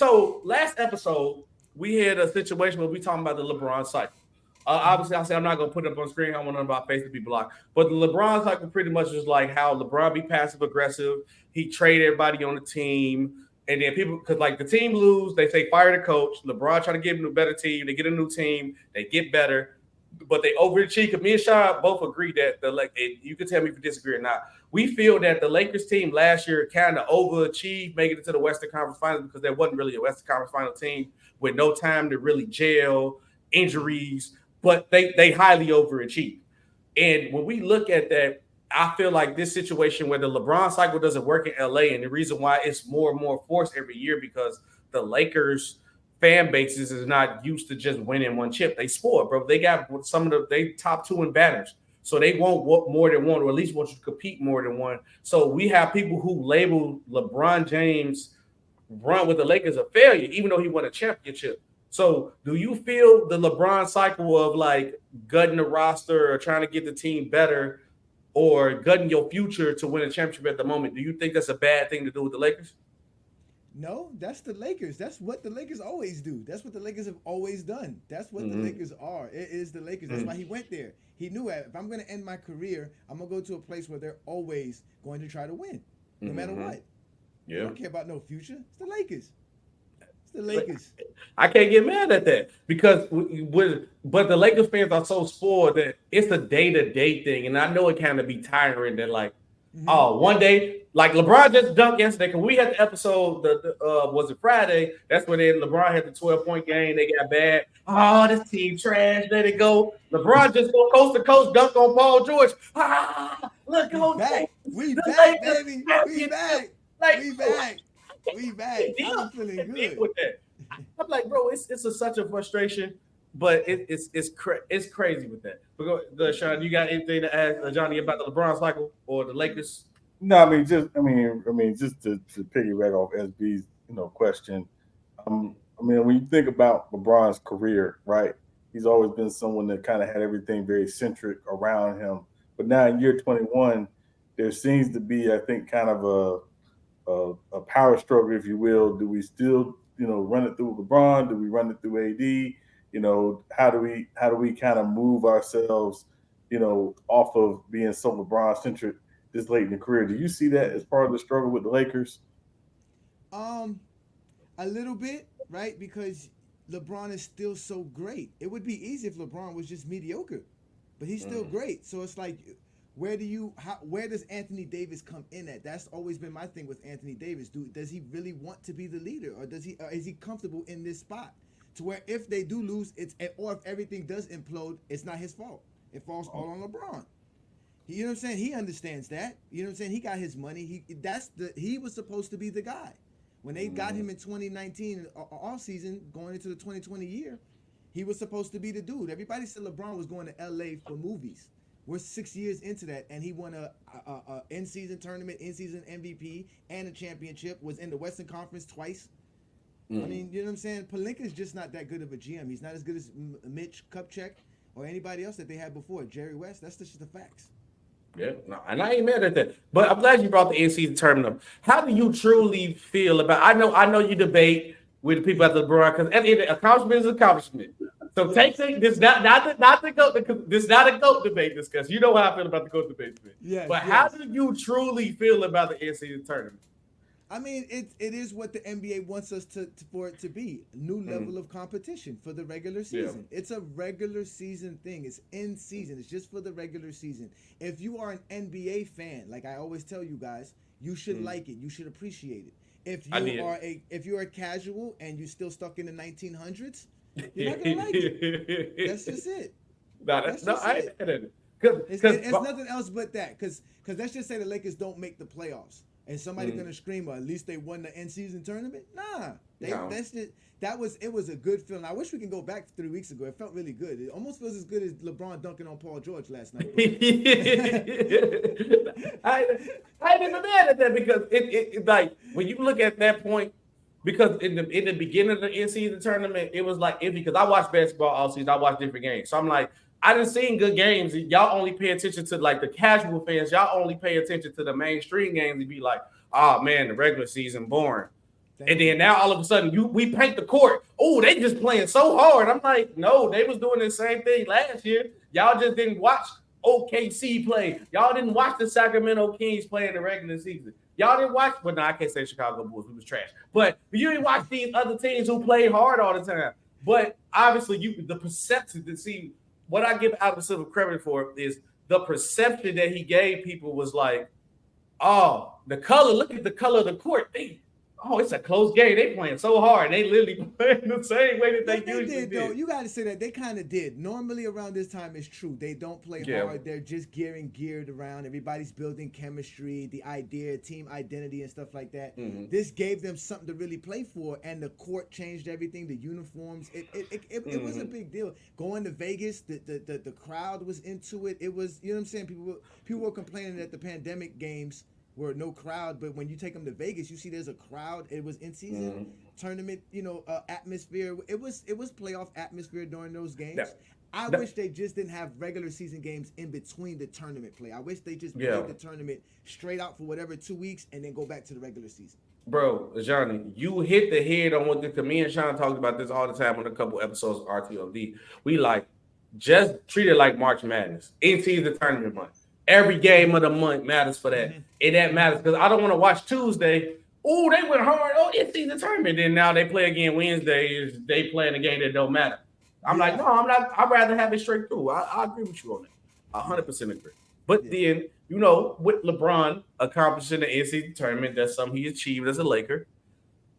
So last episode, we had a situation where we talking about the LeBron cycle. Obviously, I said I'm not gonna put it up on screen. I want none of our face to be blocked. But the LeBron cycle pretty much is like how LeBron be passive aggressive. He trade everybody on the team, and then people because like the team lose, they say fire the coach. LeBron try to give him a better team. They get a new team. They get better, but they overachieve. Cause me and Sean both agree that you can tell me if you disagree or not. We feel that the Lakers team last year kind of overachieved, making it to the Western Conference Finals because there wasn't really a Western Conference Final team with no time to really gel, injuries, but they highly overachieved. And when we look at that, I feel like this situation where the LeBron cycle doesn't work in LA, and the reason why it's more and more forced every year because the Lakers fan bases is not used to just winning one chip. They sport, bro. They got some of they top two in banners. So they want more than one, or at least want you to compete more than one. So we have people who label LeBron James' run with the Lakers a failure, even though he won a championship. So do you feel the LeBron cycle of like gutting the roster or trying to get the team better or gutting your future to win a championship at the moment? Do you think that's a bad thing to do with the Lakers? No, that's the Lakers. That's what the Lakers always do. That's what the Lakers have always done. That's what the Lakers are. It is the Lakers. That's why he went there. He knew that if I'm going to end my career, I'm going to go to a place where they're always going to try to win, no matter what. Yeah. I don't care about no future. It's the Lakers. It's the Lakers. I can't get mad at that because but the Lakers fans are so spoiled that it's a day-to-day thing, and I know it kind of be tiring that like, oh, one day like LeBron just dunked yesterday because we had the episode was it Friday? That's when LeBron had the 12-point game. They got bad. Oh, this team trash. Let it go. LeBron just go coast to coast dunk on Paul George. Look, we back. We back, baby. We back. We back. We back. I'm feeling good with that. I'm like, bro, it's such a frustration, but it's crazy with that. But go, Sean, you got anything to ask Johnny about the LeBron cycle or the Lakers? No, just to piggyback off SB's question. When you think about LeBron's career, right? He's always been someone that kind of had everything very centric around him. But now in year 21, there seems to be, I think, kind of a power struggle, if you will. Do we still, run it through LeBron? Do we run it through AD? How do we kind of move ourselves, off of being so LeBron centric this late in the career? Do you see that as part of the struggle with the Lakers? A little bit, right? Because LeBron is still so great. It would be easy if LeBron was just mediocre, but he's still great. So it's like, where does Anthony Davis come in at? That's always been my thing with Anthony Davis. Does he really want to be the leader, or is he comfortable in this spot to where if they do lose, or if everything does implode, it's not his fault. It falls all on LeBron. You know what I'm saying? He understands that. You know what I'm saying? He got his money. He was supposed to be the guy. When they got him in 2019 off season, going into the 2020 year, he was supposed to be the dude. Everybody said LeBron was going to LA for movies. We're 6 years into that, and he won a in-season tournament, in-season MVP, and a championship. Was in the Western Conference twice. I mean, you know what I'm saying? Pelinka is just not that good of a GM. He's not as good as Mitch Kupchak or anybody else that they had before. Jerry West. That's just the facts. Yeah, no, and I ain't mad at that. But I'm glad you brought the in-season tournament up. How do you truly feel about? I know you debate with the people at the LeBron because at the end, accomplishment is accomplishment. So take this not the goat. This not a goat debate discussion. You know how I feel about the goat debate. Yeah. But how do you truly feel about the in-season tournament? I mean, it is what the NBA wants us for it to be. A new level of competition for the regular season. Yeah. It's a regular season thing. It's in season. It's just for the regular season. If you are an NBA fan, like I always tell you guys, you should like it. You should appreciate it. If you're a casual and you're still stuck in the 1900s, you're not gonna like it. That's just it. It's nothing else but that. Because let's just say the Lakers don't make the playoffs. And somebody gonna scream, well, at least they won the in-season tournament? Nah. It was a good feeling. I wish we can go back 3 weeks ago. It felt really good. It almost feels as good as LeBron dunking on Paul George last night. I ain't even mad at that because it like when you look at that point, because in the beginning of the in-season tournament, it was like iffy because I watched basketball all season. I watched different games. So I'm like, I didn't see good games. Y'all only pay attention to like the casual fans. Y'all only pay attention to the mainstream games and be like, oh man, the regular season boring. And then now all of a sudden we paint the court. Oh, they just playing so hard. I'm like, no, they was doing the same thing last year. Y'all just didn't watch OKC play. Y'all didn't watch the Sacramento Kings play in the regular season. Y'all didn't watch, but no, I can't say Chicago Bulls. We was trash. But you didn't watch these other teams who played hard all the time. But obviously, the perception to see what I give Adam Silver credit for is the perception that he gave people was like, oh, the color, look at the color of the court. It's a close game. They playing so hard. They literally playing the same way that they usually did. Though. You got to say that they kind of did. Normally around this time, it's true. They don't play hard. They're just geared around. Everybody's building chemistry, the idea, team identity, and stuff like that. Mm-hmm. This gave them something to really play for, and the court changed everything. The uniforms, it was a big deal. Going to Vegas, the crowd was into it. It was, you know what I'm saying? People were complaining that the pandemic games were no crowd, but when you take them to Vegas, you see there's a crowd. It was in season tournament, atmosphere. It was playoff atmosphere during those games. I wish they just didn't have regular season games in between the tournament play. I wish they just played the tournament straight out for whatever 2 weeks and then go back to the regular season. Bro, Ajani, you hit the head on what me and Sean talked about this all the time on a couple episodes of RTOFD. We just treat it like March Madness. In-season tournament month. Every game of the month matters for that. Mm-hmm. And that matters because I don't want to watch Tuesday. Oh, they went hard. Oh, it's season tournament. Then now they play again Wednesday. They playing a game that don't matter. I'm like, no, I'm not. I'd rather have it straight through. I agree with you on that. 100% agree. But then, with LeBron accomplishing the in-season tournament, that's something he achieved as a Laker.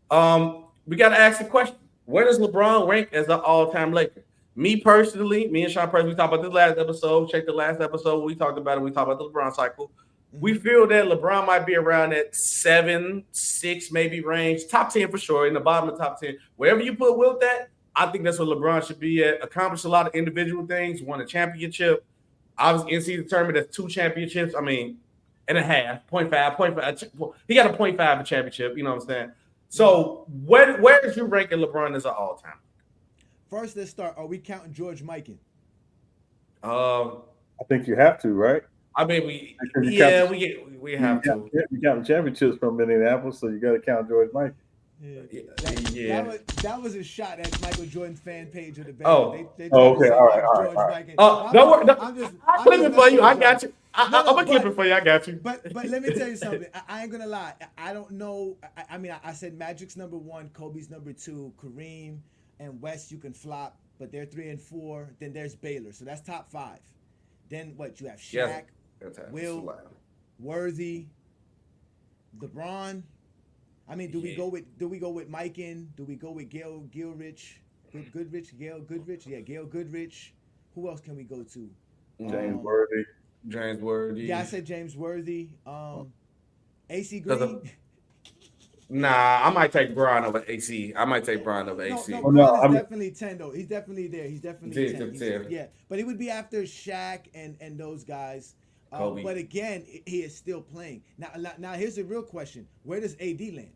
We got to ask the question, where does LeBron rank as an all-time Laker? Me personally, me and Sean personally, we talked about this last episode. Check the last episode. We talked about it. We talked about the LeBron cycle. Mm-hmm. We feel that LeBron might be around that 7, 6 maybe range. Top 10 for sure, in the bottom of the top 10. Wherever you put Wilt at, I think that's what LeBron should be at. Accomplished a lot of individual things. Won a championship. Obviously, in-season tournament, that's 2 championships. I mean, and a half, 0.5. He got a 0.5 championship. You know what I'm saying? So where is you ranking LeBron as an all-time? First, let's start. Are we counting George Mikan? I think you have to, right? I mean, we have to. You count the championships from Indianapolis, so you got to count George Mikan. That was a shot at Michael Jordan's fan page of the band. Okay, all right. I'm clipping for you. I got you. I'm gonna clip it for you. I got you. But let me tell you something. I ain't gonna lie. I don't know. I mean, I said Magic's number 1, Kobe's number 2, Kareem and West. You can flop, but they're 3 and 4. Then there's Baylor, so that's top 5. Then what? You have Shaq, Will, Worthy, LeBron. I mean, do we go with Mikan? Do we go with Gail Goodrich? Yeah, Gail Goodrich. Who else can we go to? James Worthy. Yeah, I said James Worthy. AC Green. Nah, I might take Bron over AC. AC. No, Bron is definitely 10 though. He's definitely there. He's definitely 10. Yeah, but he would be after Shaq and those guys. But again, he is still playing. Now here's the real question: where does AD land?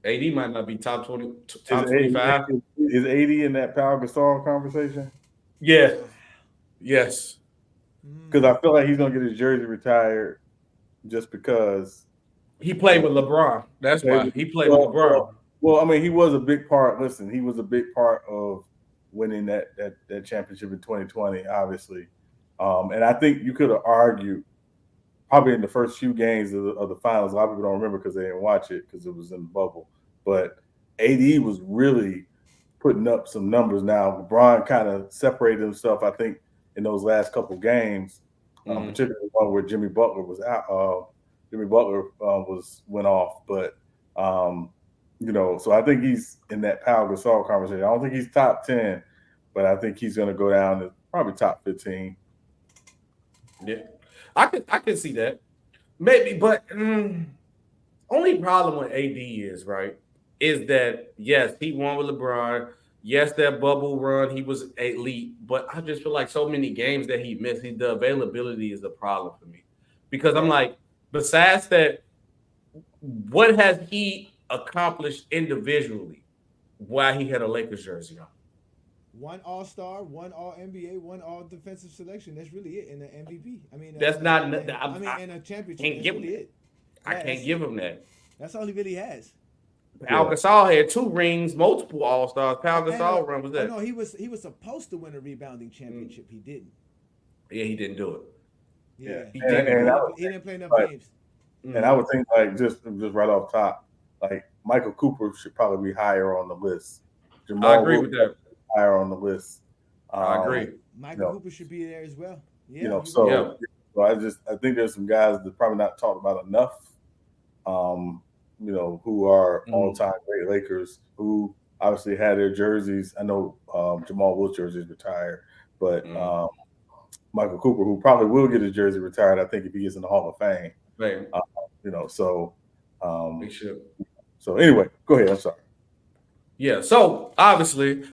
AD might not be top 20, top 25. Is AD in that Pau Gasol conversation? Yeah. Yes. Because I feel like he's gonna get his jersey retired just because he played with LeBron. That's why he played with LeBron. Well, I mean, he was a big part. Listen, he was a big part of winning that championship in 2020, obviously. And I think you could have argued probably in the first few games of the finals. A lot of people don't remember because they didn't watch it because it was in the bubble. But AD was really putting up some numbers. Now, LeBron kind of separated himself, I think, in those last couple games, particularly one where Jimmy Butler was out. Jimmy Butler went off, but so I think he's in that Pau Gasol conversation. I don't think he's top 10, but I think he's going to go down to probably top 15. Yeah, I can see that maybe, but only problem with AD is that yes, he won with LeBron. Yes, that bubble run, he was elite, but I just feel like so many games that he missed, the availability is a problem for me. Because I'm like, besides that, what has he accomplished individually while he had a Lakers jersey on? 1 All-Star, 1 All-NBA, 1 All-Defensive Selection. That's really it in the MVP. I mean, that's not. in a championship. That's really it. I can't give him that. That's all he really has. Pau Gasol had 2 rings, multiple All-Stars. Pau Gasol run was that? Oh, no, he was supposed to win a rebounding championship. He didn't. Yeah, he didn't do it. Yeah, he didn't play enough games. And I would think like just right off top, like Michael Cooper should probably be higher on the list. Jamal I agree with that. Higher on the list. I agree. Michael Cooper should be there as well. Yeah, you know, so I think there's some guys that probably not talked about enough. You know, who are all-time great Lakers, who obviously had their jerseys. I know Jamal Will's jersey is retired, but Michael Cooper, who probably will get his jersey retired, I think if he gets in the Hall of Fame. You know, so we should. So anyway, go ahead. I'm sorry. Yeah, so obviously